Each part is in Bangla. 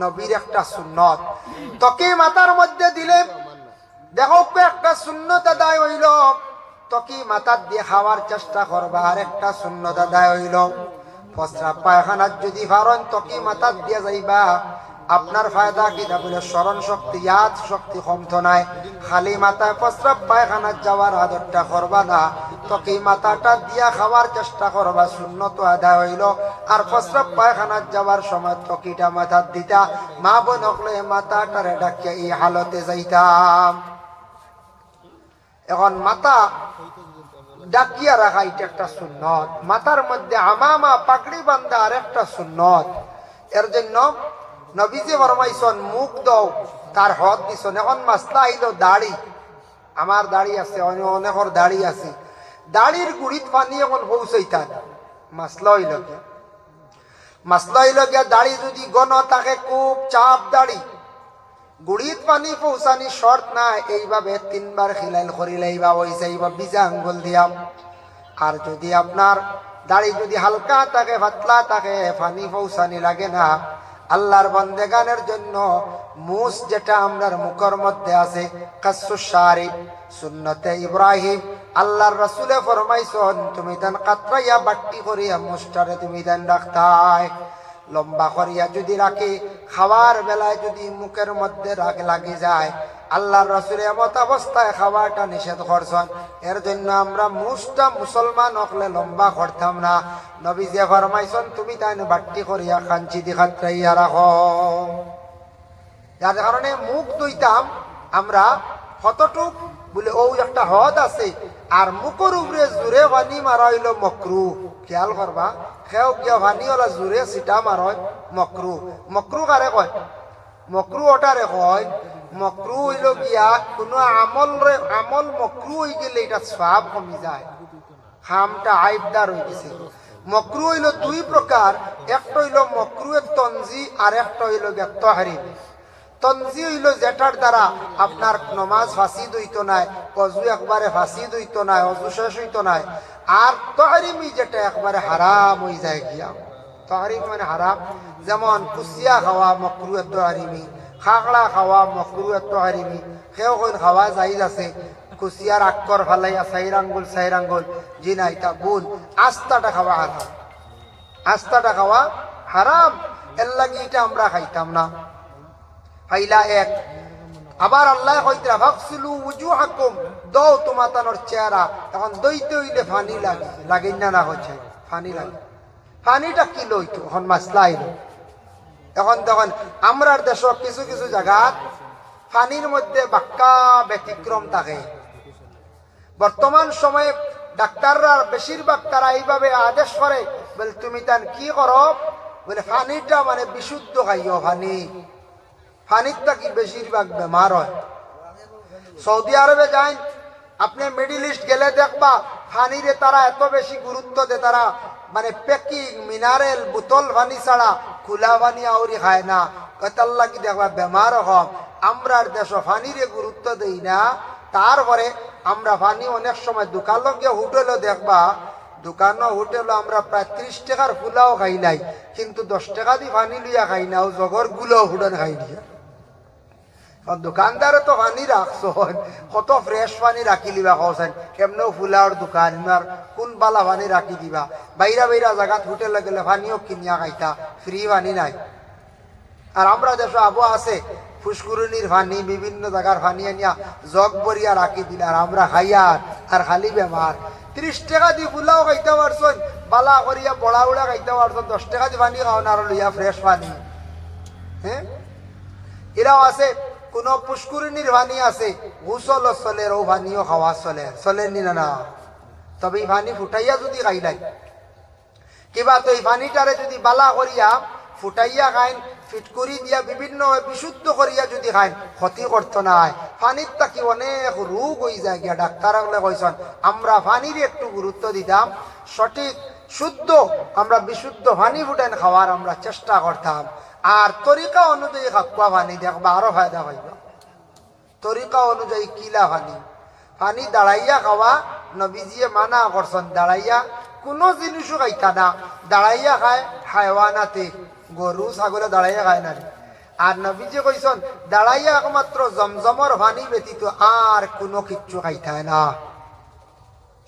নবীর একটা সুন্নত। তকি মাথার মধ্যে দিলে দেখো একটা সুন্নত আদায় হইল, তকি মাথার দিয়ে খাওয়ার চেষ্টা করবা, আর একটা সুন্নত আদায় হইল প্রস্রাব পায়খানার যদি পারেন তকি মাথার দিয়ে যাইবা। আপনার ফায়দা কি না বলে স্মরণ শক্তি, ইয়াদ শক্তি কমতো নাই। খালি মাথায় প্রস্রাব পায়খানার যাওয়ার আদরটা করবা না, তকি মাথাটা দিয়া খাওয়ার চেষ্টা করবা, সুন্নত আদায় হইল। আর প্রস্রাব পায়খানার যাওয়ার সময় তকিটা মাথার দিতা, মা বোন হকলে মাথাটারে ডাকিয়া এই হালতে যাইতাম। এখন মাথা ডাকিয়া রাখা এটা একটা সুন্নত। মাথার মধ্যে আমামা পাগড়ি বান্ধা আর একটা সুন্নত। এর জন্য নবীজি ফরমাইছেন মুখ দাও তার হদ দিছেন। এখন মাসলা আইল দাড়ি, আমার দাড়ি আছে, অনেকের দাড়ি আছে, দাড়ির গুড়িত পানি এখন পৌঁছাইতাম। মাসলা হইল গিয়া, মাসলা হইল গিয়া দাড়ি যদি গণ থাকে খুব চাপ দাড়ি, গুড়িত পানি পৌঁছানি শর্ত না, এইভাবে 3 বার খিলাইল করিলেইবা ওই যাইবা বিজা আঙ্গুল দিয়াম। আর যদি আপনার দাড়ি যদি হালকা থাকে পাতলা থাকে পানি পৌঁছানি লাগে না, আল্লাহর বন্দেগানের জন্য মুস যেটা আমরার মুখের মধ্যে আছে কাসসুস শারিব সুন্নতে ইব্রাহিম, আল্লাহর রাসূলে ফরমাইছেন তুমি তান কাতরাইয়া বাট্টি করিয়া মুস্টারে তুমি দেন রাখতায়। লম্বা করিয়া যদি রাখি খাওয়ার বেলায় যদি মুখের মধ্যে লাগে যায়, আল্লাহর রাসূল এমত অবস্থায় খাওয়াটা নিষেধ করছেন। এর জন্য আমরা মুসটা মুসলমান হকলে লম্বা করতাম না। নবী যে ফরমাইছেন তুমি তাই বাট্টি করিয়া খাঞ্চি দি খাতরাইয়া রাখো। যার কারণে মুখ ধুইতাম আমরা কতটুক বলে ও একটা হদ আছে। আর মুখের উপরে জোরে পানি মারা হইল মকরু, খেয়াল করবা। খেও গিয়া পানি ওলা জোরে সিটা মারয় মকরু। মকরু কারে কয়? মকরু ওটারে কয়। মকরু হইল গিয়া কোনো আমল মকরু হয়ে গেলে এটা সওয়াব কমি যায়, খামটা আইবদার হয়ে গেছে। মকরু হইল 2 প্রকার, একটা হইল মকরুয়ে তনজি আর একটা হইল গিয়া তাহরিম। তনজি হইল যেটার দ্বারা আপনার নমাজ ফাসিদ হইতো নাই, অজু একবারে ফাসিদ হইতো নাই, অজু শেষ হইতো নাই। আর তাহরিমি যেটা একবারে হারাম হয়ে যায় গিয়া, তাহরিম মানে হারাম। যেমন কুচিয়া খাওয়া মকরুয়ে তাহরিমি, খাগড়া খাওয়া মকরুয়ে তাহরিমি। কেউ কোন খাওয়া জায়েজ আছে, কুচিয়ার আক্কর ফালাইয়া 4 আঙ্গুল জি নাই তা বুন আস্তাটা খাওয়া হারাম, আস্তাটা খাওয়া হারাম। এর লাগি এটা আমরা খাইতাম না। ফাইলা 1। আবার আল্লাহ কইতরা ফাগসিলু উজুহাকুম, দাও তোমাতানোর চেহারা। এখন দইতে হইলে পানি লাগে, লাগে না হচ্ছে পানি লাগে। পানিটা কি লইতো এখন মাসলা আইল। এখন তখন আমরার দেশ কিছু কিছু জায়গা পানির মধ্যে বাক্কা ব্যতিক্রম থাকে। বর্তমান সময়ে ডাক্তাররা বেশিরভাগ তারা এইভাবে আদেশ করে, বলে তুমি তান কি করো, বলে পানিটা মানে বিশুদ্ধ খাইও। পানির কি বেশিরভাগ বেমার হয়। সৌদি আরবে যাই, আপনি মিডিল ইস্ট গেলে দেখবা পানিরে তারা এত বেশি গুরুত্ব দেয়, তারা মানে প্যাকিং মিনারেল বোতল পানি ছাড়া খোলা পানি আউরি খায় না। কতাল্লা কি দেখবা বেমার হম। আমরার দেশ পানিরে গুরুত্ব দেই না। তারপরে আমরা পানি অনেক সময় দোকানও গিয়ে হোটেলও দেখবা, দোকানও হোটেলও আমরা প্রায় 30 টাকার ফুলাও খাই নাই, কিন্তু 10 টাকা দিয়ে পানি লইয়া খাই না, ও জগর গুলো হুডন খাই দিয়া। দোকানদারে তো পানি রাখছ, কত ফ্রেশ পানি রাখি লিবা কৌছেন, কেমনেও ফুলার দোকান আর কোন বালা পানি রাখি দিবা। বাইরা জায়গাত হোটেলে গেলে পানিও কিনিয়া খাইতা, ফ্রি পানি নাই। আর আমরা দেশ আবু আছে ফুসকুরনির পানি, বিভিন্ন জায়গার পানি আনিয়া জগ বরিয়া রাখি দিলে, আর আমরা খাইয়া আর খালি বেমার। 30 টাকা দিয়ে ফুলাও খাইতে পারছেন, বালা করিয়া বড়া উড়া খাইতে পারছেন, 10 টাকা দিয়ে পানি খাওয়ান আর লইয়া ফ্রেশ পানি। হ্যাঁ, এরাও আছে। কোন পুষ্কুরিনীর পানি আছে গোসল চলে, ও পানিও খাওয়া চলে নি না। তবে এই পানি ফুটাইয়া যদি খাইলাই কিবা, তো এই পানিটারে যদি বালা করিয়া ফুটাইয়া খাইন, ফিটকুরি দিয়া বিভিন্ন বিশুদ্ধ করিয়া যদি খাইন, ক্ষতি করতো নাই। পানির তাকি অনেক রোগ হয়ে যায় গিয়া। ডাক্তারগুলো কইছেন আমরা পানির একটু গুরুত্ব দিতাম, সঠিক শুদ্ধ আমরা বিশুদ্ধ পানি ফুটাইন খাওয়ার আমরা চেষ্টা করতাম। আর তরিকা অনুযায়ী খাকুয়া পানি দেখবা আরো ফায়দা পাইবা। তরিকা অনুযায়ী কিলা পানি দাঁড়াইয়া খাওয়া নবীজিয়ে মানা করছেন। দাঁড়াইয়া কোনো জিনিসও খাইতা না, দাঁড়াইয়া খায় হায়ওয়ানাতে, গরু ছাগলে দাঁড়াইয়া খায় না। আর নবীজি কইছেন দাঁড়াইয়া একমাত্র জমজমর পানি ব্যতীত আর কোনো কিচ্ছু খাইতায় না।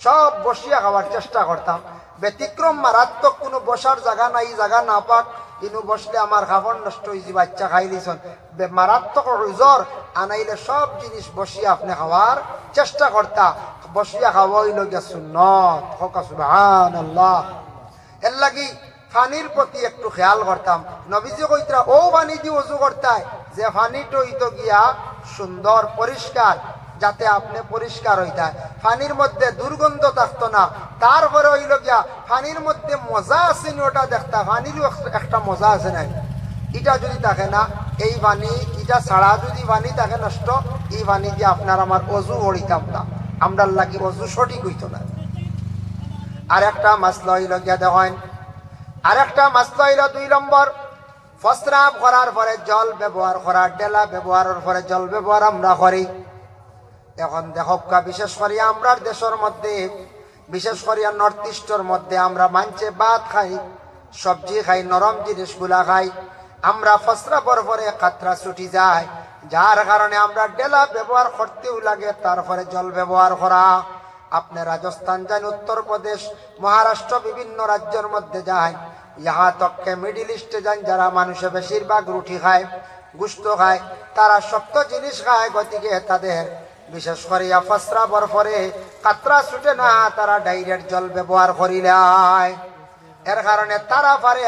সব বসিয়া খাওয়ার চেষ্টা করতাম। ব্যতিক্রম মারাত্মক কোনো বসার জায়গা নাই, জায়গা না পাক কিন্তু বসলে আমার খাবার নষ্ট হয়েছে, বাচ্চা খাই লিছন। মারাত্মক জ্বর আনাইলে সব জিনিস বসিয়া আপনি খাওয়ার চেষ্টা করতা। বসিয়া খাওয়া হইল গিয়া সুন্নত। হকা সুবহানাল্লাহ। এর লাগি পানির প্রতি একটু খেয়াল করতাম। নবীজি কইতরা ও পানি দিয়ে ওযু করতায় যে পানিটা হইতো গিয়া সুন্দর পরিষ্কার, যাতে আপনি পরিষ্কার হইতায়, পানির মধ্যে দুর্গন্ধ থাকতো না। তারপরে হইল গিয়া পানির মধ্যে মজা আছে নি ওটা দেখতা। পানিরও একটা মজা আছে নাই, এটা যদি থাকে না এই পানি, এটা ছাড়া যদি পানি থাকে নষ্ট, এই পানি দিয়ে আপনার আমার অজু হইতাম না, আমরার লাগি অজু সঠিক হইতো না। আর একটা মাসলা হইল গিয়া দেখেন, আর একটা মাসলা হইল 2 নম্বর, প্রস্রাব করার পরে জল ব্যবহার করা, ডেলা ব্যবহারের পরে জল ব্যবহার আমরা করি। এখন দেখকা বিশেষ করে আমরা দেশের মধ্যে, বিশেষ করে নর্থ ইস্টের মধ্যে আমরা মানছে ভাত খাই, সবজি খাই, নরম জিনিসগুলা খাই। আমরা প্রস্রাবের পরে কাতরা ছুটি যায়, যার কারণে আমরা ডেলা ব্যবহার করতেও লাগে, তারপরে জল ব্যবহার করা। আপনি রাজস্থান যান, উত্তরপ্রদেশ, মহারাষ্ট্র, বিভিন্ন রাজ্যের মধ্যে যায়, ইহা তককে মিডিল ইস্টে যান, যারা মানুষে বেশিরভাগ রুটি খায়, গুস্ত খায়, তারা শক্ত জিনিস খায়। গতিকে তাদের বিশেষ করে প্রস্রাবের পরে কাতরা ছুটে না, তারা ডাইরেক্ট জল ব্যবহার করিলায়। এর কারণে তারা পারে,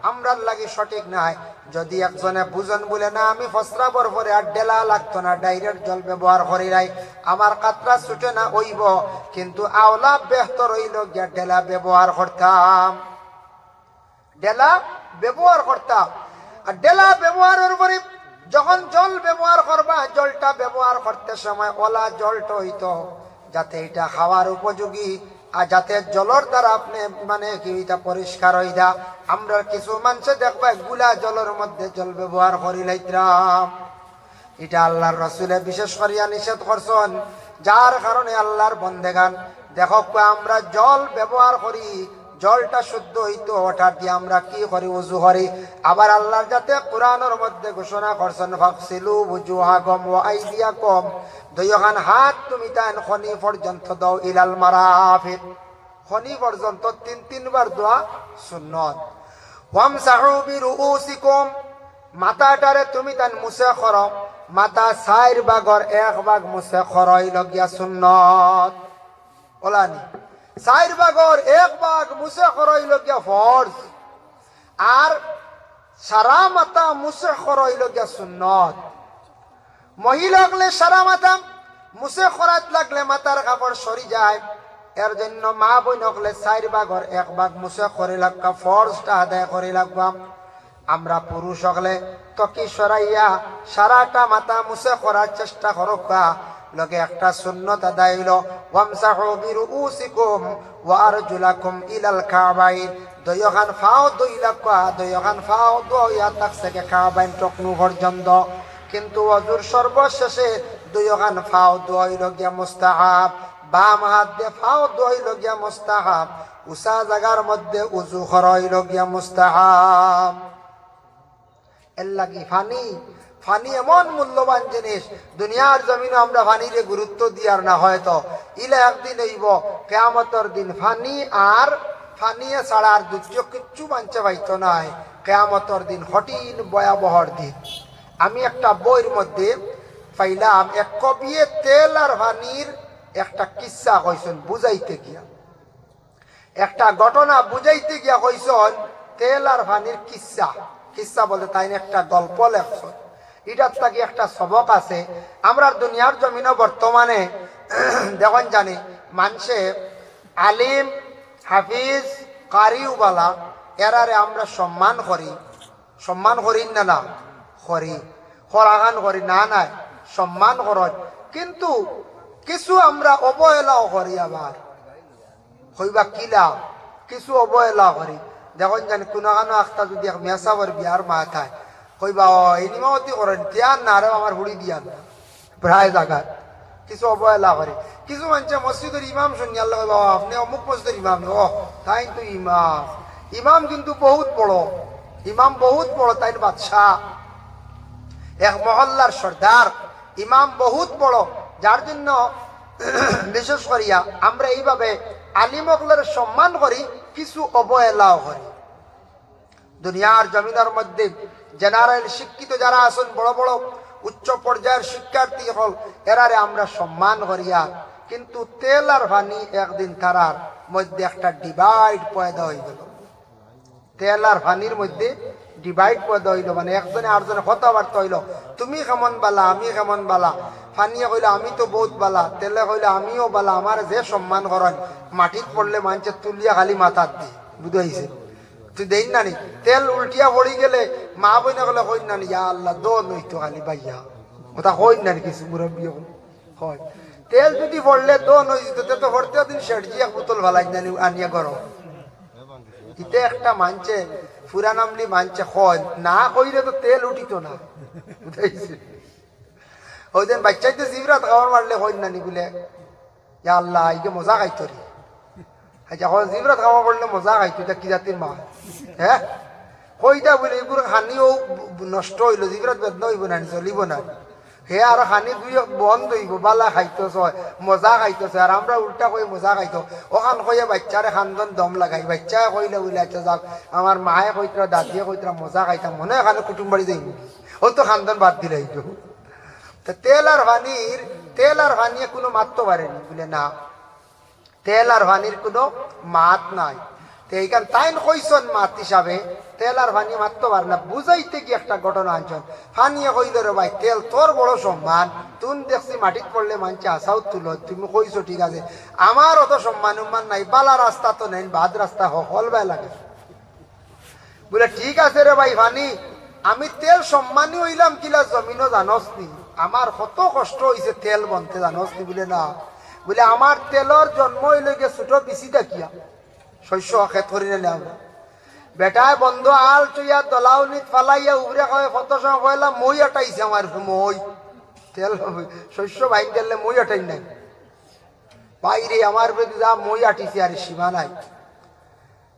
আমরার লাগি সঠিক নাই। যদি একজনে বুঝন বলে না আমি প্রস্রাবের পরে আর ডেলা লাগতো না, ডাইরেক্ট জল ব্যবহার করিলাই, আমার কাতরা ছুটে না হইব, কিন্তু আওলা বেহতর হইল গিয়া ডেলা ব্যবহার করতাম, ডেলা ব্যবহার করতাম। আর ডেলা ব্যবহারের পরে যখন জল ব্যবহার করবা, জলটা ব্যবহার করতে সময় ওলা জলটা হইতো যাতে এটা খাওয়ার উপযোগী, আর যাতে জলের দ্বারা আপনি মানে কি এটা পরিষ্কার হইতা। আমরা কিছু মানুষে দেখবা গুলা জলের মধ্যে জল ব্যবহার করি লাইতাম, এটা আল্লাহর রাসূলে বিশেষ করিয়া নিষেধ করছেন। যার কারণে আল্লাহর বন্দেগান দেখো আমরা জল ব্যবহার করি, জলটা শুদ্ধ হইতো, ওটা দিয়ে আমরা কি করি, ওযু করি। আবার আল্লাহর যাতে কোরআনের মধ্যে ঘোষণা করছেন ফাগসিলু ওযুহাকুম ওয়া আইদিয়াকুম, দুইখান হাত তুমি তান খনি পর্যন্ত দাও, ইলাল মারাফিক, খনি পর্যন্ত 3 বার দোয়া সুন্নত। ওয়ামসাহু বিরুউসিকুম, মাথাটারে তুমি তান মুছে করো, মাথা 4 ভাগর 1 ভাগ মুছে করই লগিয়া সুন্নত। ওলানি 4 ভাগর 1 ভাগ মুছে করই লগিয়া ফরজ, আর সারা মাথা মুছে করই লগিয়া সুন্নত। মহিলা হলে সারা মাথা মুছে করাত লাগলে মাথার কাপড় সরি যায়, এর জন্য মা বোন হলে 4 ভাগর 1 ভাগ মুছে করে লাগবা, ফরজটা আদায় করে লাগবা। আমরা পুরুষ হলে তকি সরাইয়া সারাটা মাথা মুছে করার চেষ্টা করবা, লগে একটা সুন্নত আদায় হইল ওয়ামসাহু বিরুউসিকুম ওয়া আরজুলাকুম ইলাল কাবাইন, দুইখান ফাও দুই লাগবা, দুইখান ফাও দুইয়া তাকসেকে কাবাইন টকনু পর্যন্ত। কিন্তু ওযুর সর্বশেষে দুইখান ফাও দুইল গিয়া মুস্তাহাব, বাম হাত দিয়ে ফাও দুইল গিয়া মুস্তাহাব, উসা জায়গার মধ্যে উযু করাইল গিয়া মুস্তাহাব। এর লাগি ফানি এমন মূল্যবান জিনিস, দুনিয়ার জমিনে আমরা ফানিরে গুরুত্ব দিয়ার না, হয়তো ইলা একদিন হইব কিয়ামতের দিন ফানি আর ফানিয়ে ছাড়া আর দুর্যোগ কিচ্ছু মানছে পাইতো নাই। কিয়ামতের দিন কঠিন ভয়াবহর দিন। আমি একটা বইয়ের মধ্যে পাইলাম, এক কবিয়ে তেল আর ফানির একটা কিস্সা কইছেন বুঝাইতে গিয়া, একটা ঘটনা বুঝাইতে গিয়া কইছেন তেল আর ফানির কিস্সা। কিস্সা বলে তাই একটা গল্প লেখছেন, এটার থেকে একটা সবক আছে। আমরা দুনিয়ার জমিনে বর্তমানে দেখুন জানি মানুষে আলিম, হাফিজ, কারিউবালা এরারে আমরা সম্মান করি না, না করি, খরাগান করি না, নাই সম্মান করত, কিন্তু কিছু আমরা অবহেলাও করি। আবার হইবা কিলা কিছু অবহেলা করি। দেখুন জানি কোনো আখতা যদি মেসাবর বিয়ার মাথায় কইবা ইনিমামতি করেন তিয়ান না, আরে আমার হুড়ি দিয়ান না, প্রায় জায়গায় কিছু অবহেলা করে। কিছু মানুষ মসজিদের ইমাম শুনি আল্লাহ বাবা আপনি অমুক মসজিদের ইমাম, ও তাই তো ইমাম কিন্তু বহুত বড়, ইমাম বহুত বড়, তাই বাদশাহ এক মহল্লার সর্দার ইমাম বহুত বড়, যার জন্য বিশেষ করিয়া আমরা এইভাবে আলিমগলের সম্মান করি, কিছু অবহেলাও করি। দুনিয়ার জমিনের মধ্যে জেনারেল শিক্ষিত যারা আছেন, বড় বড় উচ্চ পর্যায়ের শিক্ষার্থী হল, এরারে আমরা সম্মান করিয়া, কিন্তু তেল আর পানি একদিন তারার মধ্যে একটা ডিভাইড পয়দা হয়ে গেল। তেল আর পানির মধ্যে ডিভাইড পয়দা হইল, মানে একজনে আরেকজনে কথাবার্তা হইল, তুমি কেমন বালা, আমি কেমন বালা। পানিয়ে কইলে আমি তো বহুত বালা, তেলে কইলে আমিও বালা, আমার যে সম্মান করেন, মাটিত পড়লে মানুষে তুলিয়া খালি মাথার দি, বুঝাইছে তুই দেই না নি। তেল উল্টিয়া পড়ি গেলে মা বইনা গেলে কই না নি, ইয়া আল্লাহ দো নইতো খালি বাইয়া, ওটা কই না কিছু মুরব্বী হয়। তেল যদি পড়লে দো নই যেত, তো পড়তে দিন শেঠজি এক বোতল ভালাই না আনিয়া গরম। ইতে একটা মানছে ফুরা নামলি মানছে হয় না, কইলে তো তেল উঠিত না, বুঝাইছে। ওই দিন বাচ্চাইতে জিবরাত খাওয়ার মারলে কই না নি বলে, ইয়া আল্লাহ ইকে মজা খাইতো রে। যখন জিবরাত খাওয়া পড়লে মজা খাইতো, এটা কি জাতির মা? হ্যাঁ কইটা বলে এগুলো খানিও নষ্ট হইলো, জিবরাত বেদনা হইব না, চলিব না। হে আর খানি দুই বন্ধ হইব, বালা খাইতেছ, মজা খাইতেছে, আর আমরা উল্টা কই মজা খাইতো। ওখান কইয়া বাচ্চারে খানজন দম লাগাই, বাচ্চায় কইলে বলে আচ্ছা যাক, আমার মায়ে কইতরা, দাদিয়ে কইতরা মজা খাইতাম, মনে এখানে কুটুম বাড়ি যাইব, ও তো খানজন বাদ দিলে এইটো। তেল আর পানিয়ে কোনো মারতে পারেনি বলে না, তেল আর পানির কোনো মাত নাই। তো এইখান তাইন কইসন মাত হিসাবে, তেল আর পানি মারতে পারে না, বুঝাইতে কি একটা ঘটনা আনছেন। পানিয়ে কইল রে ভাই, তেল তোর বড় সম্মান, তুন দেখছি মাটিত পড়লে মানছে আসাও তুল, তুমি কইছো ঠিক আছে, আমার অত সম্মান উম্মান নাই, বালা রাস্তা তো নেই, বাদ রাস্তা হল ভাই লাগে। বলে ঠিক আছে রে ভাই পানি, আমি তেল সম্মানী হইলাম কিলা জমিনও জানস নি, আমার কত কষ্ট হয়েছে তেল বনতে জানস নি। বলে না, বলে আমার তেলর জন্ম হইলে গে ছোট পিসি দেখিয়া শস্য খেত করি নিলে আমরা বেটায় বন্ধ আল চইয়া দলাউনিত ফালাইয়া উবরে খাওয়া কত সময় কইলাম মই আটাইছে, আমার মই তেল শস্য বাইন দিলে মই আটাই নাই, বাইরে আমার বেদি যা মই আটিছে আর সীমা নাই।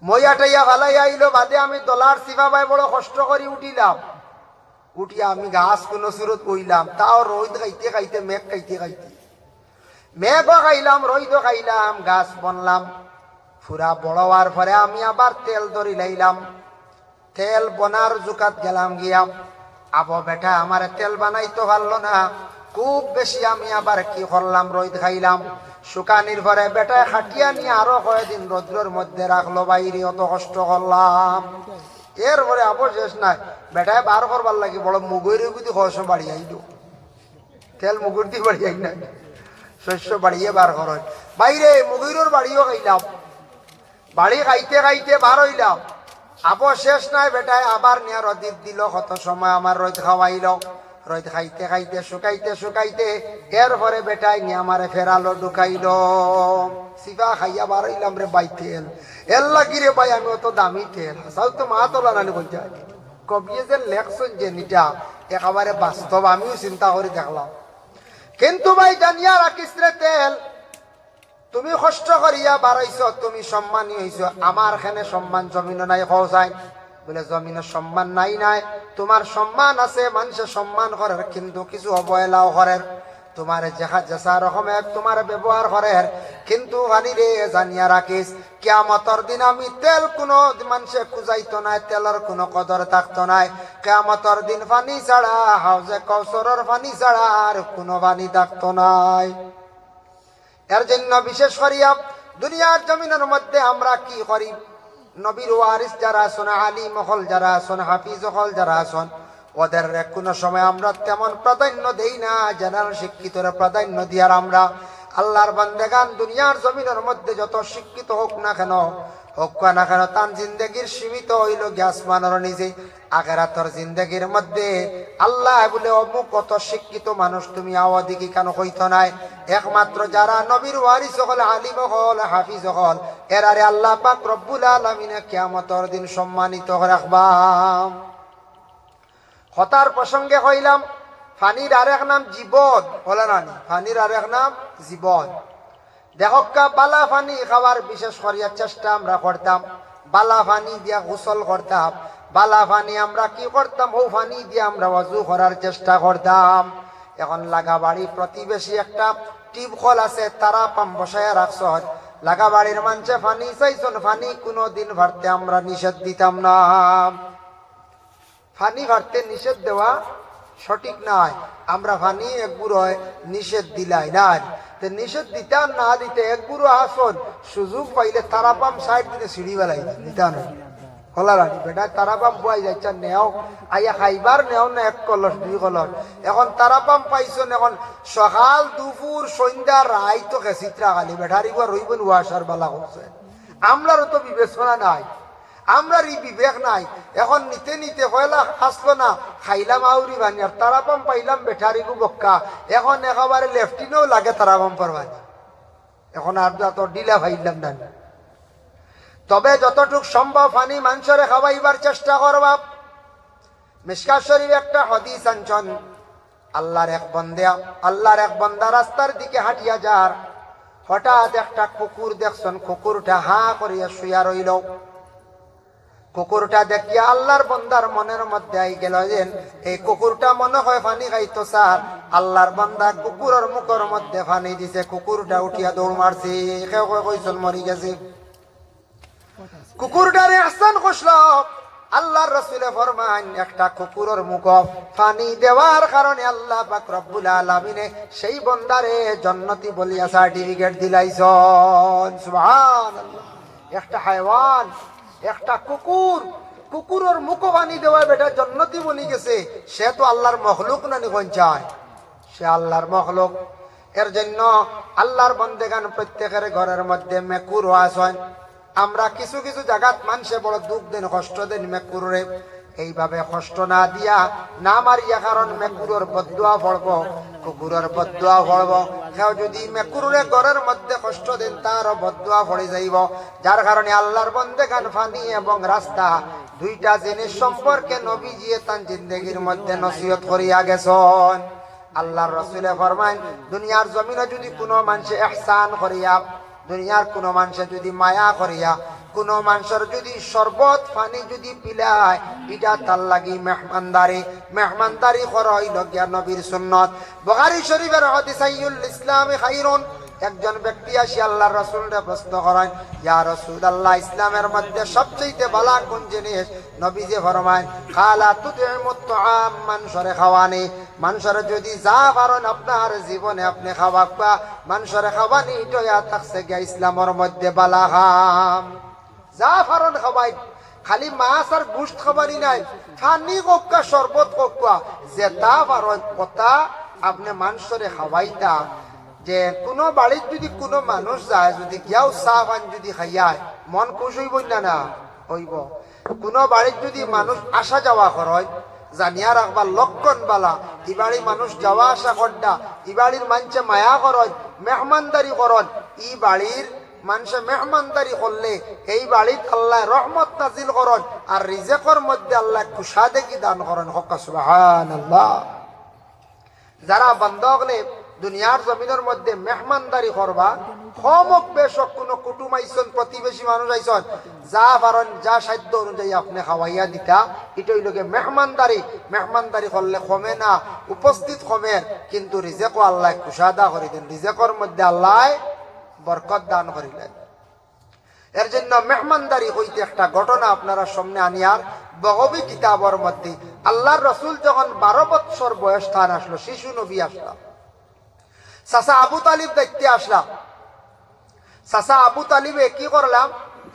মই আটাইয়া ফালাইয়া আইলো, বাদে আমি দলার সিফা বাই বড় কষ্ট করি উঠিলাম, উঠিয়া আমি গাছ কোনো সুরত কইলাম, তাও রোদ খাইতে খাইতে মেঘ খাইতে খাইতে, মেঘও খাইলাম রোদও খাইলাম, গাছ বনলাম। ফুরা বড় হওয়ার পরে আমি আবার তেল ধরি লাইলাম, তেল বনার জুকাত গেলাম গিয়া, আবো বেটা আমার তেল বানাইতে পারলো না, খুব বেশি আমি আবার কি করলাম, রোদ খাইলাম। শুকানির পরে বেটায় খাটিয়া নিয়ে আরো কয়েকদিন রৌদ্রের মধ্যে রাখলো, বাইরে অত কষ্ট করলাম। এরপরে আবো শেষ নাই, বেটায় বার করবার লাগে বড় মুগুর যদি খস বাড়ি আইল, তেল মুগুর দিয়ে বাড়ি আই না, শস্য বাড়িয়ে বার করেন বাইরে, মুগুরের বাড়িও খাইলাম, বাড়ি খাইতে খাইতে বার হইলাম। আবো শেষ নাই, বেটায় আবার নিয়ে রোদিত দিল, কত সময় আমার রোদ খাওয়াইল, রোদ খাইতে খাইতে শুকাইতে শুকাইতে এরপরে বেটায় নিয়ে আমারে ফেরালো, ঢুকাইল। সিফা খাইয়া বার হইলাম রে বাই, তেল এর লাগি রে ভাই, আমি অত দামি তেল হাসাও তো মা তোলা নানি বলতে কবিয়ে যে লেখছেন যে নিটা একেবারে বাস্তব, আমিও চিন্তা করে দেখলাম। কিন্তু ভাই জানিয়া রাখিস রে, তেল তুমি কষ্ট করিয়া বাড়াইছ, তুমি সম্মানী হইছ, আমার এখানে সম্মান জমিন নাই হওয়াই। বলে জমিনের সম্মান নাই নাই, তোমার সম্মান আছে, মানুষের সম্মান করার, কিন্তু কিছু অবহেলাও করার, তোমার যেখা যেসা রকম তোমার ব্যবহার করার। কিন্তু হানি রে জানিয়া রাখিস, কিয়ামতের দিন আমি তেল কোনো মানুষে খুঁজাইতো নাই, তেলের কোনো কদর থাকতো নাই। কিয়ামতের দিন পানি ছাড়া, হাউজে কৌসরের পানি ছাড়া আর কোনো পানি থাকতো নাই। এর জন্য বিশেষ করিয়া দুনিয়ার জমিনের মধ্যে আমরা কি করি, নবীর ওয়ারিস যারা আছেন, আলিম হল যারা আছেন, হাফিজ হল যারা আছেন, ওদের কোনো সময় আমরা তেমন প্রাধান্য দেই না, জেনারেল শিক্ষিতরা প্রাধান্য দিয়ার আমরা আল্লাহর বান্দেগান দুনিয়ার জমিনের মধ্যে যত শিক্ষিত হোক না কেন তার জিন্দগির সীমিত হইল গ্যাসমানের নিজে। আখেরাতের জিন্দগির মধ্যে আল্লাহ বলে অমুক কত শিক্ষিত মানুষ তুমি আওয়াদিকে কেন কইতো নাই, একমাত্র যারা নবীর ওয়ারিস হল, আলিম হল, হাফিজ হল, এরারে আল্লাহ পাক রব্বুল আলামিনে কিয়ামতের দিন সম্মানিত রাখবা। হতার প্রসঙ্গে কইলাম, পানির আরেক নাম জীবন, বলে না পানির আরেক নাম জীবন। দেখকা বালা পানি খাওয়ার বিশেষ করিয়া চেষ্টা আমরা করতাম, বালা পানি দিয়া গোসল করতাম, বালা পানি আমরা কি করতাম, ও পানি দিয়ে আমরা ওযু করার চেষ্টা করতাম। এখন লাগা বাড়ি প্রতিবেশী একটা টিউবকল আছে, তারা পাম্প বসায় রাখছ, লাগা বাড়ির মানুষে পানি চাইছন, পানি কোনোদিন ভারতে আমরা নিষেধ দিতাম না। পানি ভারতে নিষেধ দেওয়া সঠিক নয়। আমরা পানি এক বুড়ো নিষেধ দিলাই না, নিষেধ দিতাম না দিতে এক বুড়ো আসন সুযোগ পাইলে তারা পাম্প সাইড দিতে সিঁড়ি বেলাই দিতা নয় হলারানি বেটা তারা পাম্প বয়াই যাইছা নেও আইয়া খাইবার নেও না এক কলস দুই কলস। এখন তারা পাম্প পাইছন, এখন সকাল দুপুর সন্ধ্যা রায় তো চিত্রা খালি বেঠারিবা রইবেন ওয়াসার বেলা করছে। আমরারও তো বিবেচনা নাই, আমরার এই বিবেক নাই। এখন নিতে নিতে হয়লা আসলো না, খাইলাম আউরি বানি, আর তারা পাম্প পাইলাম বেঠারিগু বক্কা। এখন একেবারে লেফটিনেও লাগে তারা পাম্পর বানি, এখন আর তো ডিলা ভাইলাম না। তবে যতটুক সম্ভব পানি মানুষের খাওয়াইবার চেষ্টা করবা। মিশকাত শরীফ একটা হাদিস আনছেন, আল্লাহর এক বান্দা রাস্তার দিকে হাঁটিয়া যার, হঠাৎ একটা কুকুর দেখছেন, কুকুরটা হা করিয়া শুয়া রইল। কুকুরটা দেখিয়া আল্লাহর বান্দার মনের মধ্যে আই গেল যে এই কুকুরটা মনে হয় পানি খাইতো স্যার। আল্লাহর বান্দা কুকুরের মুখের মধ্যে পানি দিছে, কুকুরটা উঠিয়া দৌড় মারছে, কেউ কইছেন মরি গেছে। কুকুরটারে আহসান কষল। আল্লাহর রাসূলে ফরমান একটা কুকুরের মুখ পানি দেওয়ার কারণে আল্লাহ পাক রব্বুল আলামিনে সেই বান্দারে জান্নাতি বলিয়া সার্টিফিকেট দিলাইছেন। সুবহানাল্লাহ। একটা হায়াওয়ান, একটা কুকুর, কুকুরের মুখ পানি দেওয়া বেটা জান্নাতি বনি গেছে। সে তো আল্লাহর মখলুক না, নিকন চায় সে আল্লাহর মখলুক। এর জন্য আল্লাহর বান্দেগান প্রত্যেকের ঘরের মধ্যে মেকুর আসেন। আমরা কিছু কিছু জায়গাত মানুষে বড় দুঃখ দেন, কষ্ট দেন মেকুরে। এইভাবে কষ্ট না দিয়া না মারিয়া, কারণ মেকুরের বদদুয়া পড়ব, কুকুরের বদদুয়া পড়ব। কেউ যদি মেকুরে ঘরের মধ্যে কষ্ট দেন তার বদদুয়া পড়ে যাইব। যার কারণে আল্লাহর বান্দেগান পানি এবং রাস্তা দুইটা জিনিস সম্পর্কে নবীজি তার জিন্দেগির মধ্যে নসিহত করিয়া গেছেন। আল্লাহর রাসূলে ফরমান, দুনিয়ার জমিনে যদি কোনো মানুষে ইহসান করিয়া, দুনিয়ার কোনো মানুষে যদি মায়া করিয়া কোনো মানুষের যদি শরবত পানি যদি পিলায়, এটা তার লাগি মেহমানদারি করা হইল গিয়া নবীর সুন্নত। বুখারী শরীফের হাদিস, আইয়ুল ইসলামি খায়রুন। একজন ব্যক্তি আসি আল্লাহর রাসূলকে প্রশ্ন করেন, ইয়া রাসূলুল্লাহ, ইসলামের মধ্যে সবচেয়ে ভালো কোন জিনিস? নবীজি ফরমায়, খালা তুতিমুত তুআম, মানুষের খাওয়ানি। মানুষের যদি যা পারেন আপনার জীবনে আপনি খাওয়াবা, মানুষের খাওয়ানি এটা থাকছে গিয়া ইসলামের মধ্যে বালা খাম। যা পারেন খাওয়াই, খালি মাছ আর গোশত খাবারই নাই, পানি কোকা শরবত কোকা, যেটা পারেন কথা আপনি মানুষের খাওয়াইতা। যে কোনো বাড়ির যদি কোনো মানুষ যায়, যদি কেউ চা পান যদি খাইয়ায়, মন খুশ হইব না হইব। কোনো বাড়ির যদি মানুষ আসা যাওয়া করেন, জানিয়া রাখবার লক্ষণ বালা, ই বাড়ির মানুষ যাওয়া আসা করডা, ই বাড়ির মানুষে মায়া করেন, মেহমানদারি করেন। ই বাড়ির মানুষে মেহমানদারি করলে এই বাড়ির আল্লাহ রহমত নাজিল করেন, আর রিজেকের মধ্যে আল্লাহ কুশাদেগি দান করেন। হক্কা সুবহানাল্লাহ। যারা বান্দা হলে দুনিয়ার জমিনের মধ্যে মেহমানদারি করবা, কমক বেশক কোনো কুটুম আইসন, প্রতিবেশী মানুষ আইসন, যা পারেন যা সাধ্য অনুযায়ী আপনি খাওয়াইয়া দিতা, এটাই লোকে মেহমানদারি। মেহমানদারি করলে কমে না, উপস্থিত কমে, কিন্তু রিজেকও আল্লাহ কুশাদা করে দেন, রিজেকর মধ্যে আল্লাহ বরকত দান করিলেন। এর জন্য মেহমানদারি হইতে একটা ঘটনা আপনারা সামনে আনিয়ার বগবী কিতাবর মধ্যে, আল্লাহর রাসূল যখন 12 বৎসর বয়স স্থান আসলো, শিশু নবী আসলাম, চাচা আবু তালিব দেখতে আসলাম। চাচা আবু তালিবে কি করলাম,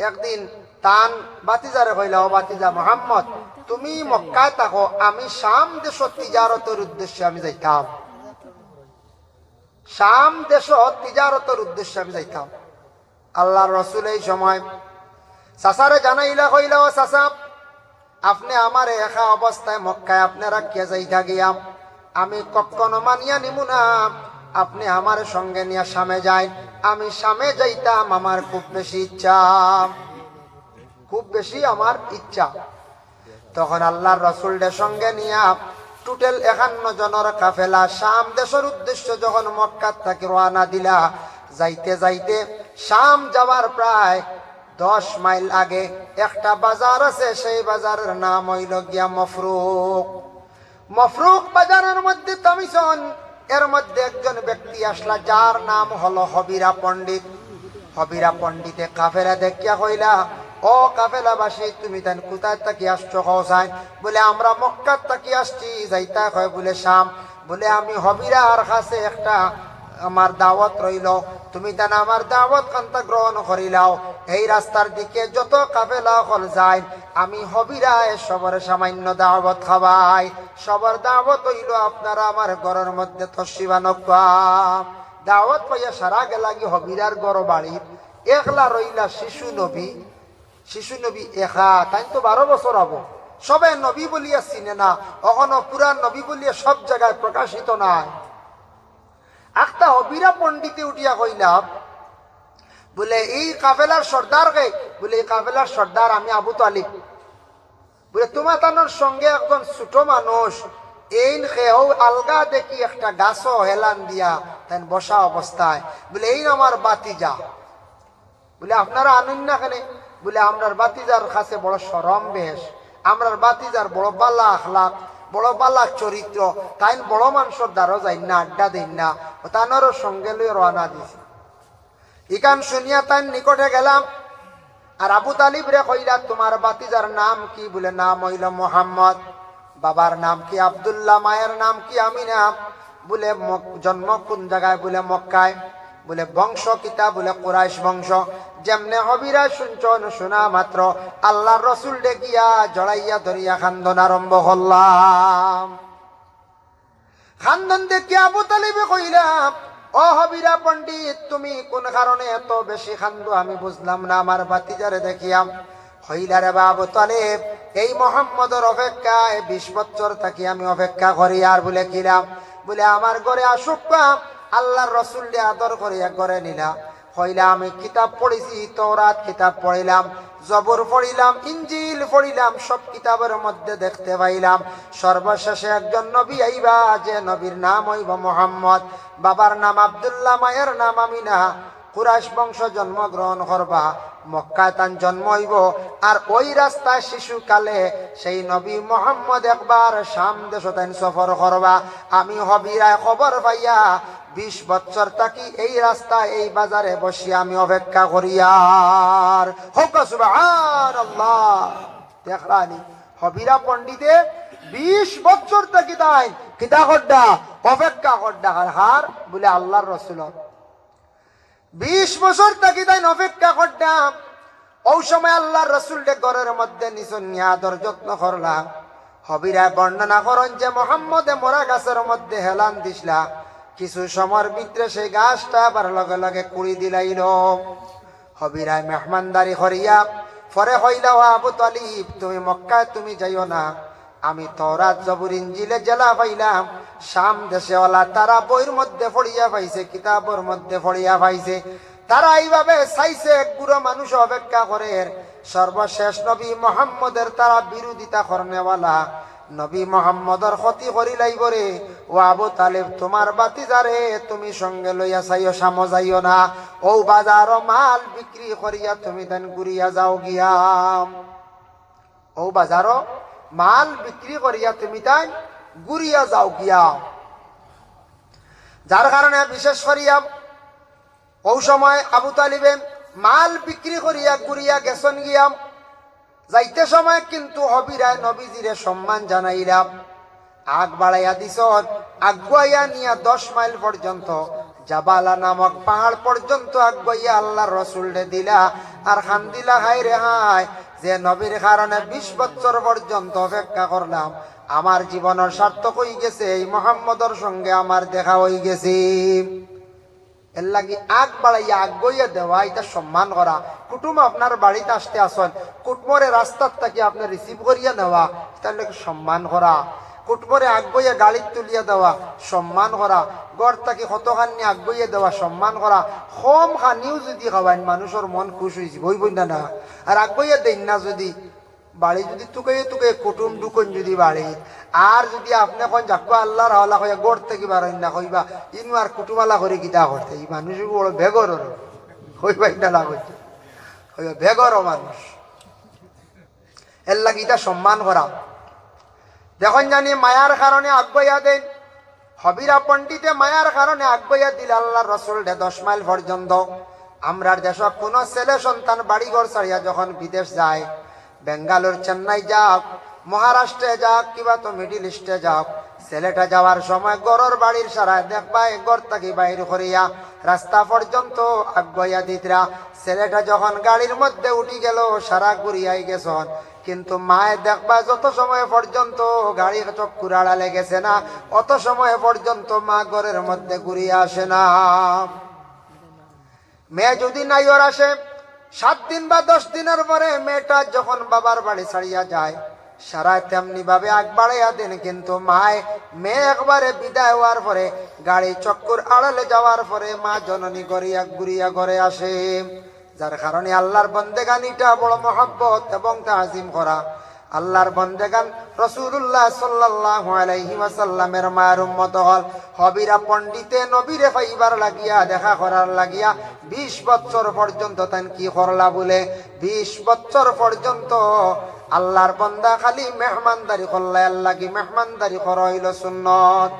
একদিন তান বাতিজারে কইলা, ও বাতিজা মোহাম্মদ, তুমি মক্কায় থাকো, আমি শাম দেশ তিজারতের উদ্দেশ্যে আমি যাইতাম, শাম দেশ তিজারতের উদ্দেশ্যে আমি যাইতাম। আল্লাহর রাসূল এই সময় চাচারে জানাইলা, কইলা, ও চাচা, আপনি আমার একা অবস্থায় মক্কায় আপনারা কে যাইতা গিয়াম, আমি কখনো মানিয়া নিমু না। আপনি আমার সঙ্গে নিয়ে শামে যাই, আমি শামে যাইতাম, আমার খুব বেশি ইচ্ছা, খুব বেশি আমার ইচ্ছা। তখন আল্লাহর রাসূলের সঙ্গে নিয়ে টোটাল 51 জনের কাফেলা শাম দেশের উদ্দেশ্যে যখন মক্কা থেকে রওনা দিলা, যাইতে যাইতে শাম যাওয়ার প্রায় 10 মাইল আগে একটা বাজার আছে, সেই বাজারের নাম হইল গিয়া মফরুক। মফরুক বাজারের মধ্যে তামিশন, এর মধ্যে একজন ব্যক্তি আসলা যার নাম হলো হবিরা পণ্ডিত। হবিরা পণ্ডিতে কাফেলা দেখিয়া কইলা, ও কাফেলাবাসী, তুমি তান কোথায় থাকি আসছো কওসাই? বলে আমরা মক্কার থাকি আসছি, যাইতা কয় বলে শাম। বলে আমি হবিরার কাছে একটা আমার দাওয়াত রইল, তুমি তান আমার দাওয়াত খান্তা গ্রহণ করিলাও। এই রাস্তার দিকে যত কাফেলা হল যায়, আমি হবিরায় সবার সামান্য দাওয়াত খাওয়াই। সবার দাওয়াত হইল আপনারা আমার ঘরের মধ্যে তসিবা নকাম। দাওয়াত পাইয়া সারা গেলা কি হবিরার গড় বাড়ির। একলা রইলা শিশু নবী। শিশু নবী একা, তাই তো 12 বছর হব। সবাই নবী বলিয়া চিনে না, অখনো পুরান নবী বলিয়া সব জায়গায় প্রকাশিত নাই। একটা হবিরা পণ্ডিতে উঠিয়া কইলাম, বলে এই কাফেলার সর্দার কে? বলে এই কাফেলার সর্দার আমি আবু তালিব। বলে তোমার তানোর সঙ্গে একজন ছোট মানুষ এই খেয়েও আলগা দেখি একটা গাছও হেলান দিয়া তাই বসা অবস্থায়। বলে এই আমার বাতিজা। বলে আপনারা আনুন না কেন? বলে আমরার বাতিজার কাছে বড় সরম বেশ, আমরার বাতিজার বড় বালা আখলাক, বড় বালা চরিত্র, তাই বড় মানুষের দ্বারও যাই না, আড্ডা দিন না। তানোর সঙ্গে লইয়া রওনা দিছি। ইকান শুনিয়া তাই নিকটে গেলাম। আর আবু তালিব রে কইলা, তোমার বাতিজার নাম কি? বলে নাম হইল মোহাম্মদ। বাবার নাম কি? আব্দুল্লাহ। মায়ের নাম কি? আমিনা। বলে জন্ম কোন জায়গায়? বলে মক্কায়। বলে বংশ কিতা? বলে কুরাইশ বংশ। যেমনে হবিরা শুনছন, শোনা মাত্র আল্লাহর রসুল ডেকিয়া জড়াইয়া ধরিয়া খান্দন আরম্ভ করলাম। খান্দন দেখিয়া আবু তালিবে কইলাম, ও হবিরা পণ্ডিত, তুমি কোন কারণে এত বেশি খান্দো আমি বুঝলাম না আমার বাতিজারে দেখিয়াম। হইলা রে বাবু তালিব, এই মোহাম্মদের অপেক্ষায় 20 বছর থাকি আমি অপেক্ষা করি। আর বলে কিলাম? বলে আমার ঘরে আসুক, আল্লাহর রসুল দিয়ে আদর করিয়া ঘরে নিলা। হইলা আমি কিতাব পড়েছি, তওরাত কিতাব পড়িলাম, জবর পড়িলাম, ইঞ্জিল পড়িলাম, সব কিতাবের মধ্যে দেখতে পাইলাম সর্বশেষে একজন নবী আইবা, যে নবীর নাম হইব মোহাম্মদ। বাবার নাম আব্দুল্লাহ, মায়ের নাম আমিনা। কুরাইশ বংশ জন্মগ্রহণ করবা, মক্কায় তান জন্ম হইব। আর ওই রাস্তায় শিশুকালে সেই নবী মোহাম্মদ একবার শাম দেশ তাইন সফর করবা। আমি হবিরায় খবর পাইয়া 20 বছর থাকি এই রাস্তায় এই বাজারে বসিয়া আমি অপেক্ষা করিয়ার। হোক সুবহানাল্লাহ। দেখরানি হবিরা পণ্ডিতে 20 বছর থাকি তাই কিতা করডা? অপেক্ষা করডা। হার বলে আল্লাহর রসুল 20 বছর থাকি তাই অপেক্ষা করতাম। ওই সময় আল্লাহর রসুলকে ঘরের মধ্যে নিছন নিয়ে আদর যত্ন করলাম। হবিরায় বর্ণনা করেন যে মোহাম্মদে মরা গাছের মধ্যে হেলান দিসলা, কিছু সময়ের ভিতরে সেই গাছটা আবার লগে লগে কুড়ি দিলাইল। হবিরায় মেহমানদারি করিয়া পরে হইলা, ও আবু তালিব, তুমি মক্কায় তুমি যাইও না। আমি তওরাত জবুর ইনজিলে জেলা পাইলাম, শাম দেশে ওলা তারা বইয়ের মধ্যে পড়িয়া পাইছে, কিতাবের মধ্যে পড়িয়া পাইছে। তারা এইভাবে চাইছে এক বুড়ো মানুষ অপেক্ষা করে সর্বশেষ নবী মোহাম্মদের তারা বিরোধিতা করনেওয়ালা নবী মোহাম্মদের ক্ষতি করি লাইব রে। ও আবু তালিব, তোমার বাতিজারে তুমি সঙ্গে লইয়া চাইও, সামো যাইও না। ও বাজারও মাল বিক্রি করিয়া তুমি দেন ঘুরিয়া যাও গিয়াম। ও বাজারও মাল বিক্রি করিয়া তুমি তাই ঘুরিয়া যাও গিয়া। যার কারণে বিশেষ করিয়া ও সময় আবু তালিবে মাল বিক্রি করিয়া ঘুরিয়া গেছন গিয়াম। যাইতে সময় কিন্তু হবিরায় নবীজিরে সম্মান জানাইলাম, আগ বাড়াইয়া দিস, আগুয়াইয়া নিয়া 10 মাইল পর্যন্ত জাবালা নামক পাহাড় পর্যন্ত আগুয়াইয়া আল্লাহর রসুলরে দিলা। আর খান দিলা, হাই রে হাই, যে নবীর কারণে 20 বছর পর্যন্ত অপেক্ষা করলাম, আমার জীবনের সার্থক হয়ে গেছে, এই মোহাম্মদের সঙ্গে আমার দেখা হয়ে গেছে। এর লাগি আগ বাড়াইয়া আগুইয়া দেওয়া, এটা সম্মান করা। কুটুম আপনার বাড়িতে আসতে আসেন, কুটমরে রাস্তার থেকে আপনি রিসিভ করিয়া নেওয়া, তাহলে সম্মান করা। কুটমরে আগুইয়া গাড়ি তুলিয়া দেওয়া, সম্মান করা। গড় থাকি কতখানি আগুইয়া দেওয়া, সম্মান করা। কম খানিও যদি খাওয়াইন, মানুষের মন খুশ হয়েছে, বইবই না। আর আগুইয়া দেন না যদি বাড়ি, যদি তুকে তুকে কুটুম ঢুকন যদি বাড়ি, আর যদি আপনি কোন যাকো আল্লাহর হাওলা হইয়া গড় থেকে বাড়াই না কইবা, ইনু আর কুটুমালা করে গীতা করতে, এই মানুষ বড় বেগর হইবাই না লাগছে। ওই বেগরও মানুষ। এর লাগি এটা সম্মান করা। দেখুন জানি মায়ার কারণে আগ্রয়া দেন, হবিরা পণ্ডিতে মায়ার কারণে আগ্রয়া দিল আল্লাহ রসুল 10 মাইল পর্যন্ত। আমরার দেশ কোন ছেলে সন্তান বাড়িঘর ছাড়িয়া যখন বিদেশ যায়, বেঙ্গালোর চেন্নাই যাক, মহারাষ্ট্রে যাক, কিবা তো মিডিল ইস্টে যাক, ছেলেটা যাওয়ার সময় গরর বাড়ির সারায় দেখবা ঘর থাকি বাইর করিয়া রাস্তা পর্যন্ত আগ্রয়া দিতরা। ছেলেটা যখন গাড়ির মধ্যে উঠি গেল সারা ঘুরিয়াই গেছন, কিন্তু মায়ে দেখবা যত সময় পর্যন্ত গাড়ি চক্কুর আড়ালে গেছে না, অত সময় পর্যন্ত মা ঘরের মধ্যে ঘুরিয়ে আসে না। মেয়ে যদি নাইর আসে 7 দিন বা 10 দিনের পরে মেয়েটা যখন বাবার বাড়ি ছাড়িয়া যায়, সারা তেমনি ভাবে আগ বাড়াইয়া দেন, কিন্তু মায় মেয়ে একবারে বিদায় হওয়ার পরে গাড়ি চক্কুর আড়ালে যাওয়ার পরে মা জননী গড়িয়া ঘুরিয়া ঘরে আসে। যার কারণে আল্লাহর বন্দেগান এটা বড় মহব্বত এবং তাজিম করা। আল্লাহর বন্দেগান রাসূলুল্লাহ সাল্লাল্লাহু আলাইহি ওয়াসাল্লামের মায়ের উম্মত হল। হবিরা পণ্ডিতে নবীরে পাইবার লাগিয়া দেখা করার লাগিয়া 20 বছর পর্যন্ত তান কি করলা বলে 20 বছর পর্যন্ত আল্লাহর বন্দা খালি মেহমানদারি করলে। আল্লাহ কি মেহমানদারি করা হইল সুন্নত।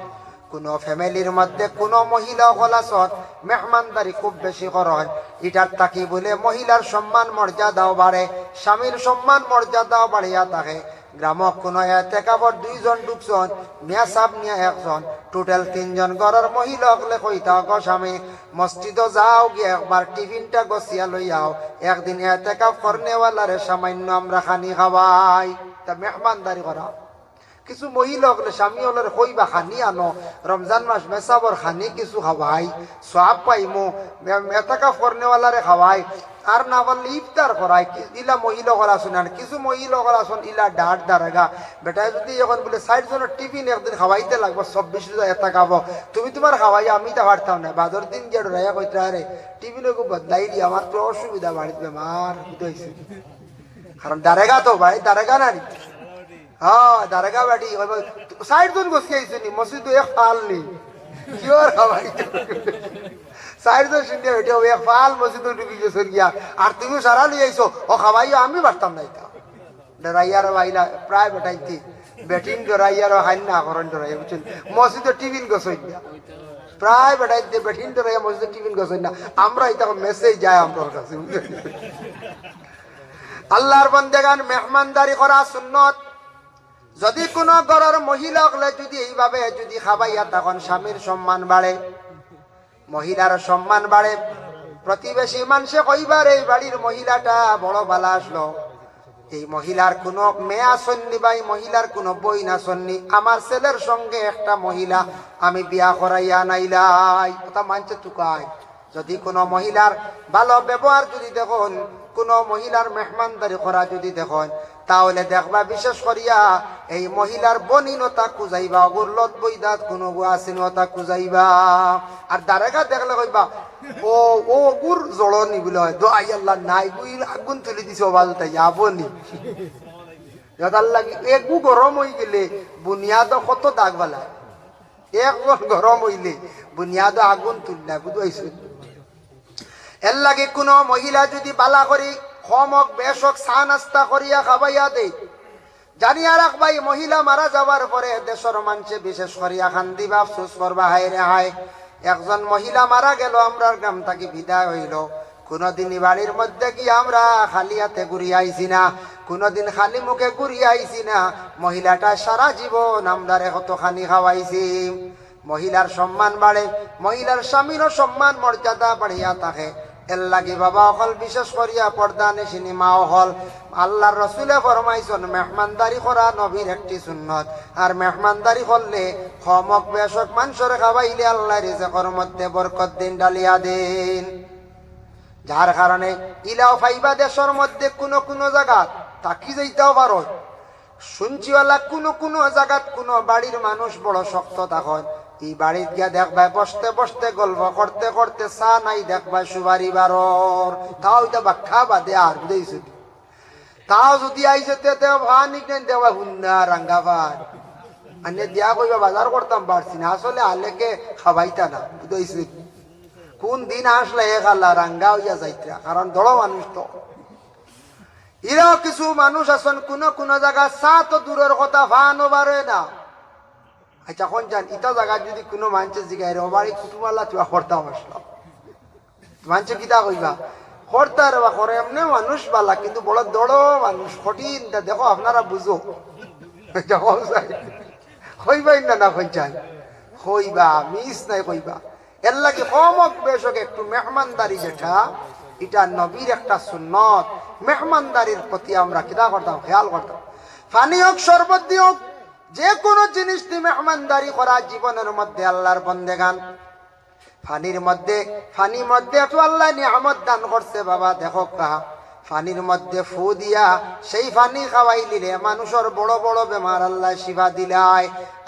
কোন ফ্যামিলির মধ্যে কোন মহিলা হলাসত মেহমানদারি খুব বেশি করেন, এটার তাকি বলে মহিলার সম্মান মর্যাদাও বাড়ে, স্বামীর সম্মান মর্যাদাও বাড়িয়া থাকে। গ্রামক কোন এতেকাবর 2 জন ঢুকছন, মিয়া সাহেব নিয়ে 1 জন, টোটাল 3 জন ঘরের মহিলা হলে কইতা গো স্বামী মসজিদও যাও গিয়ে একবার টিফিনটা গছিয়া লইয়াও, একদিন এতেকাব করনেওয়ালারে সামান্য আমরা খানি খাওয়াই। তা মেহমানদারি করা। কিছু মহিলা হলে স্বামী হলের কইবা খানি আনো, রমজান মাস মেসাবর খানি কিছু খাওয়াই, সব পাইমো, এতেকাব করনেওয়ালারে খাওয়াই, আর না বললে ইফতার করাই। ইলা মহিলা করা শুনান, কিছু মহিলা করা শুন ইলা ডাট দাঁড়াগা বেটায় যদি এখন বলে 60 জনের টিফিন একদিন খাওয়াইতে লাগবো, 24 জন এটা খাবো, তুমি তোমার খাওয়াই আমি তা পারতাম না। বাদর দিন যে রাইয়া কইতে আরে টিফিনকে বদলাই দি, আমার তো অসুবিধা বাড়িতে বেমার হইছে। কারণ দাঁড়াগা তো ভাই দাঁড়াগা না নি, হ্যাঁ দাঁড়াগা বাড়ি 60 জন বসে আইসি নি মসজিদ এক ফাল নি কি আর খাওয়াই 60 জন শুনতে বেটে এক ফাল মসজিদ ঢুকি গেছে গিয়া, আর তুমি সারা লিয়ে আইসো ও খাওয়াইও আমি পারতাম না। এটা ডরাইয়ার ভাইলা প্রায় বেটাইতি বেটিং ডরাইয়ার হাইন না করেন ডরাইয়া বুঝছেন, মসজিদে টিফিন গছই না প্রায় বেটাইতে বেটিং ডরাইয়া মসজিদে টিফিন গছই না। আমরা এটা মেসেজ যায় আমার কাছে। আল্লাহর বান্দাগান মেহমানদারি করা সুন্নত। যদি কোনো ঘরের মহিলা হলে যদি এইভাবে যদি খাবাইয়া তখন স্বামীর সম্মান বাড়ে, মহিলার সম্মান বাড়ে। প্রতিবেশী মানুষে কইবার এই বাড়ির মহিলাটা বড় ভালো আসলো, এই মহিলার কোনো মেয়ে আসননি বা এই মহিলার কোনো বই না আসননি, আমার ছেলের সঙ্গে একটা মহিলা আমি বিয়া করাইয়া নাইলাই, কথা মানছে চুকায়। যদি কোনো মহিলার ভালো ব্যবহার যদি দেখুন, কোনো মহিলার মেহমানদারি করা যদি দেখুন, তাহলে দেখবা বিশেষ করিয়া এই মহিলার বনিনতা খুঁজাইবা, গুরলত বইদাত কোনো আসিনতা খুঁজাইবা। আর দারেগা দেখলে কইবা ও ও গুর জড়নি বলে হয় দো আই আল্লাহ নাই গুই আগুন তুলি দিছে বাল তাই যাবনি লাগি একগু গরম হয়ে গেলে বুনিয়াদ কত দাগ বালা, একজন গরম হইলে বুনিয়াদ আগুন তুলনা বুঝাইছে। এর লাগে কোনো মহিলা যদি বালা করি খমক বেশক চা নাস্তা করিয়া খাবাইয়া দেয়, জানিয়া রাখবাই মহিলা মারা যাওয়ার পরে দেশের মানুষে বিশেষ করিয়া খান্দি বা আফসোস করবা হায় রে হায়। একজন মহিলা মারা গেল, আমরা গ্রাম থেকে বিদায় হইল, কোনদিন বাড়ির মধ্যে কি আমরা খালি হাতে ঘুরিয়ে আইছি না, কোনদিন খালি মুখে ঘুরিয়ে আইছি না। মহিলাটা সারা জীবন আমরা কত খানি খাওয়াইছি। মহিলার সম্মান বাড়ে, মহিলার স্বামীরও সম্মান মর্যাদা বাড়িয়া থাকে। এর লাগি বাবা অকল বিশেষ করিয়া পর্দা নিশিনি মা অকল আল্লাহর রসুলে ফরমাইছেন মেহমানদারি করা নবীর একটি সুন্নত। আর মেহমানদারি করলে খমক বেশক মানুষের খাওয়াইলে আল্লাহ রিজেকের মধ্যে বরকত দিন ডালিয়া দিন। যার কারণে ইলাও ফাইবা দেশের মধ্যে কোনো কোনো জায়গা তাকি যাইতেও পারো, শুনছিওয়ালা কোনো কোনো জায়গাত কোনো বাড়ির মানুষ বড় শক্ত তখন এই বাড়িত গিয়া দেখবা বসতে বসতে গল্প করতে করতে চা নাই দেখবা সুবারি বারর, তাও এটা বাক্ষা বাদে আর বুঝেছ। তাও যদি আইসে ভানিক নেন দেওয়া হুন্না রাঙ্গা ভাত আনে দিয়া কইবা বাজার করতাম পারছি না, আসলে আলেকে খাবাইতা না বুঝেছ। কোন দিন আসলে এক আল্লাহ রাঙ্গা হইয়া যাইতা, কারণ দড় মানুষ তো এরাও কিছু মানুষ আছেন কোন কোন জায়গা চা তো দূরের কথা ফানও বারে না। আচ্ছা কোন যান ইটা জায়গা যদি কোনো মানুষের জিগাই রে বাড়ি কুটুমাল্লা তুই করতাম আসলাম মানুষে কিতা কইবা করতে রে বা করে এমনি মানুষ বালা কিন্তু বড় দড় মানুষ কঠিন দেখো আপনারা বুঝো হইবাই না না কইচাই হইবা মিস নাই কইবা এর লাগে কমক বেশক একটু মেহমানদারি যেটা এটা নবীর একটা সুন্নত। মেহমানদারির প্রতি আমরা কিতা করতাম খেয়াল করতাম। পানি হোক শরবত দিয়ে হোক যে কোনো জিনিস দিয়ে মেহমানদারি করা জীবনের মধ্যে আল্লাহর বন্দেগান। পানির মধ্যে এত আল্লাহ নিয়ামত দান করছে বাবা দেখো কা পানির মধ্যে ফু দিয়া সেই পানি খাওয়াই দিলে মানুষের বড় বড় বেমার আল্লাহ শিফা দিলাই।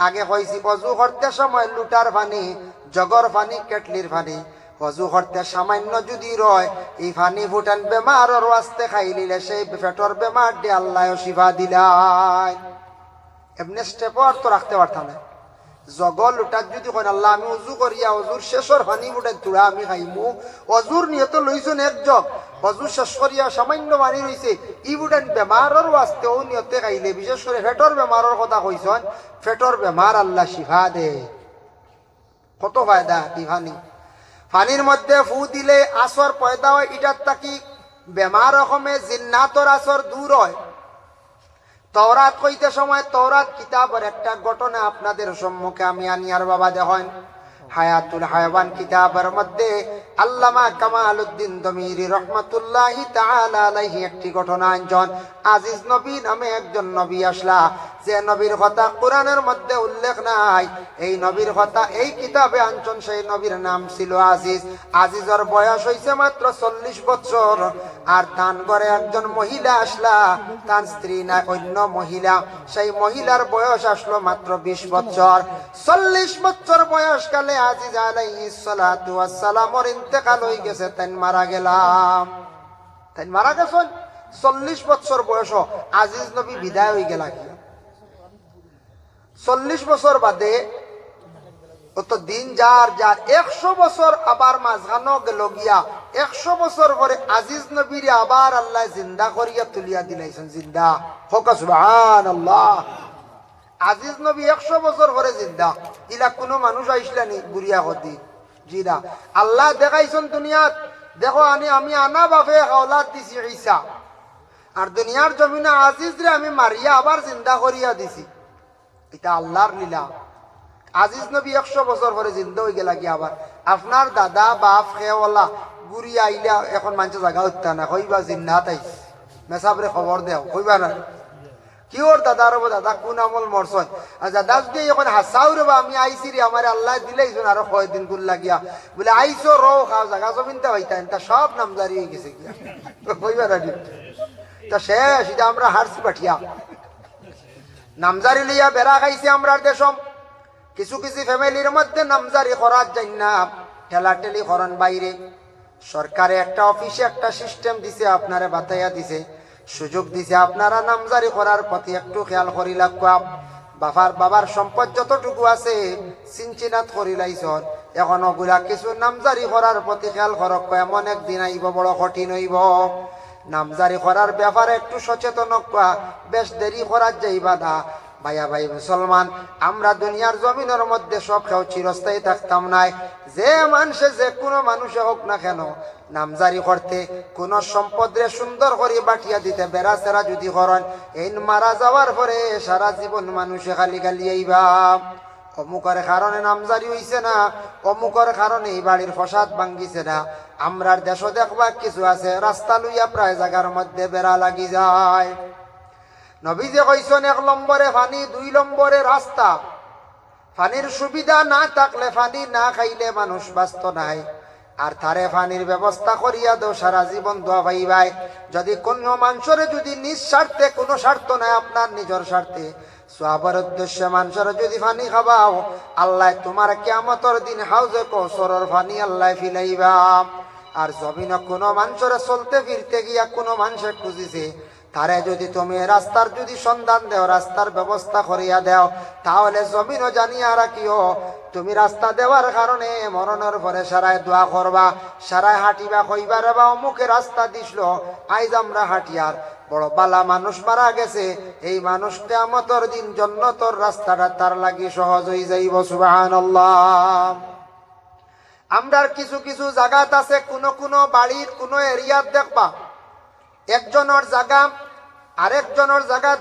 আগে কইছি অজু করতে সময় লুটার পানি, জগর পানি, কেটলির পানি, অজু করতে সামান্য যদি রয় এই পানি ফুটান বেমারের ওয়াস্তে খাই নিলে সেই পেটর বেমার দিয়ে আল্লাহ শিফা দিলাই। এমনি স্টেপর তো রাখতে পারতাম না। জগল লুটার যদি কই আল্লাহ আমি অজু করিয়া অজুর শেষর পানি ফুটাই তুড়া আমি খাইমু, অজুর নিয়ে তো লইছুন এক জগ, অজু শেষ করিয়া সামান্য পানি রয়েছে ই ফুটান বেমারের ওয়াস্তে ও নিয়তে খাইলে বিশেষ করে ফেটর বেমারের কথা কইছন, ফেটর বেমার আল্লাহ শিফা দে। কত ফায়দা এই পানি। পানির মধ্যে ফু দিলে আসর পয়দা হয়, এটার তাকি বেমার রকমে জিন্নাতর আসর দূর হয়। তওরাত কইতে সময় তওরাত কিতাবের একটা ঘটনা আপনাদের সম্মুখে আমি আনিয়ার বাবা দেখেন। হায়াতুল হায়াবান কিতাবের মধ্যে আল্লামা কামালউদ্দিন দমিরি রহমাতুল্লাহি তাআলা আলাইহি একটি ঘটনা আনছেন। আজিজ নবী নামে একজন নবী আসলা, যে নবীর কথা কোরআনের মধ্যে উল্লেখ নাই, এই নবীর কথা এই কিতাবে আনছেন। সেই নবীর নাম ছিল আজিজ। আজিজের বয়স হইছে মাত্র 40 বছর। আর তান ঘরে একজন মহিলা আসলা, তার স্ত্রী না অন্য মহিলা, সেই মহিলার বয়স আসলো মাত্র 20 বছর। 40 বছর বয়সকালে আজিজ আলাইহিস সালাতু ওয়াস সালামের ইন্তেকাল হয়ে গেছে, তাই মারা গেলাম। তাই মারা গেছেন 40 বছর বয়স আজিজ নবী বিদায় হয়ে গেল। 40 বছর বাদে অত দিন যার 100 বছর আবার মাঝখানো গেল গিয়া 100 বছর পরে আজিজ নবীর আবার আল্লাহ জিন্দা করিয়া তুলিয়া দিলাইছেন। জিন্দা হোক সুবহানাল্লাহ। আজিজ নবী 100 বছর পরে জিন্দা। ইলা কোনো মানুষ আইসলানি বুড়িয়া হতি জিরা আল্লাহ দেখাইছেন দুনিয়াত। দেখো আমি আনা বাপে আওলাদ দিছি ঈসা, আর দুনিয়ার জমিনে আজিজ রে আমি মারিয়া আবার জিন্দা করিয়া দিছি। এটা আল্লাহর লীলা। আজিজ নবী 100 বছর পরে জিন্দা হয়ে গেলা কি আবার আপনার দাদা বাপ খেওয়ালা গুড়ি আইলা এখন মানুষ জায়গা উঠতা না, কইবা জিন্নাত আইস মেসাবরে খবর দেও, কইবা না কি ওর দাদা রব দাদা কোন আমল মরছন। দাদা যদি এখন হাসাও রে বা আমি আইসি রে আমার আল্লাহ দিলেইছুন আরো কয়দিন গুল লাগিয়া বলে আইসো রো খাও জায়গা জমিনটা হইতাম তা সব নামজারি হয়ে গেছে গিয়া, কইবা না তা শেষ। এটা আমরা হারছি পাঠিয়া নামজারি লইয়া বেড়া খাইছি আমরা দেশম। কিছু কিছু ফ্যামিলির মধ্যে নামজারি করার জন্য ঠেলাঠেলি করেন বাইরে। সরকারে একটা অফিসে একটা সিস্টেম দিছে, আপনারে বাতাইয়া দিছে, সুযোগ দিছে, আপনারা নামজারি করার প্রতি একটু খেয়াল করি লাগবা। বাবার সম্পদ যতটুকু আছে চিনচিনাত করি লাইছন, এখন ওগুলা কিছু নামজারি করার প্রতি খেয়াল করক। এমন একদিন আইব বড় কঠিন হইব। নামজারি করার ব্যাপারে একটু সচেতন হওয়া, বেশ দেরি করার যাইবা না। ভাইয়া ভাই মুসলমান, আমরা দুনিয়ার জমিনের মধ্যে সব কেউ চিরস্থায়ী থাকতাম নাই। যে মানুষে যে কোনো মানুষে হোক না কেন নামজারি করতে, কোন সম্পদরে সুন্দর করে বাটিয়া দিতে বেড়া সেরা যদি করেন, এই মারা যাওয়ার পরে সারা জীবন মানুষে খালি খালি আইবা অমুকের কারণে নামজারি হইছে না, অমুকের কারণে এই বাড়ির ফসাদ ভাঙ্গিছে না। আমরার দেশও দেখবা কিছু আছে রাস্তা লইয়া প্রায় জায়গার মধ্যে বেড়া লাগি যায়। নবী যে কইছেন 1 নম্বরে পানি, 2 নম্বরে রাস্তা। পানির সুবিধা না থাকলে, পানি না খাইলে মানুষ বাঁচত নাই। আর তারে পানির ব্যবস্থা করিয়া দাও, সারা জীবন দোয়া পাইবাই। যদি কোনো মানুষের যদি নিজ স্বার্থে, কোনো স্বার্থ নাই আপনার নিজের স্বার্থে, সওয়াবের উদ্দেশ্যে মানুষের যদি পানি খাবাও, আল্লাহ তোমার কিয়ামতের দিন হাউজে কৌসরের পানি আল্লাহ ফিলাইবা। আর জমিনে কোনো মানুষের চলতে ফিরতে গিয়া কোনো মানুষে খুঁজিছে, তারে যদি তুমি রাস্তার যদি সন্ধান দেও, রাস্তার ব্যবস্থা করিয়া দেও, তাহলে জমিনও জানিয়া রাখিও তুমি রাস্তা দেওয়ার কারণে মরণের পরে সারায় দোয়া করবা, সারায় হাঁটিবা, কইবার বা অমুকে রাস্তা দিছিল, আইজ আমরা হাঁটিয়ার বড় বালা মানুষ মারা গেছে, এই মানুষটা আমতর দিন জন্নতর রাস্তাটা তার লাগি সহজ হয়ে যাইব। সুবহানাল্লাহ। আমরার কিছু কিছু জায়গাত আছে, কোন বাড়ির কোন এরিয়াত দেখবা একজনের জায়গা আরেকজনের জায়গা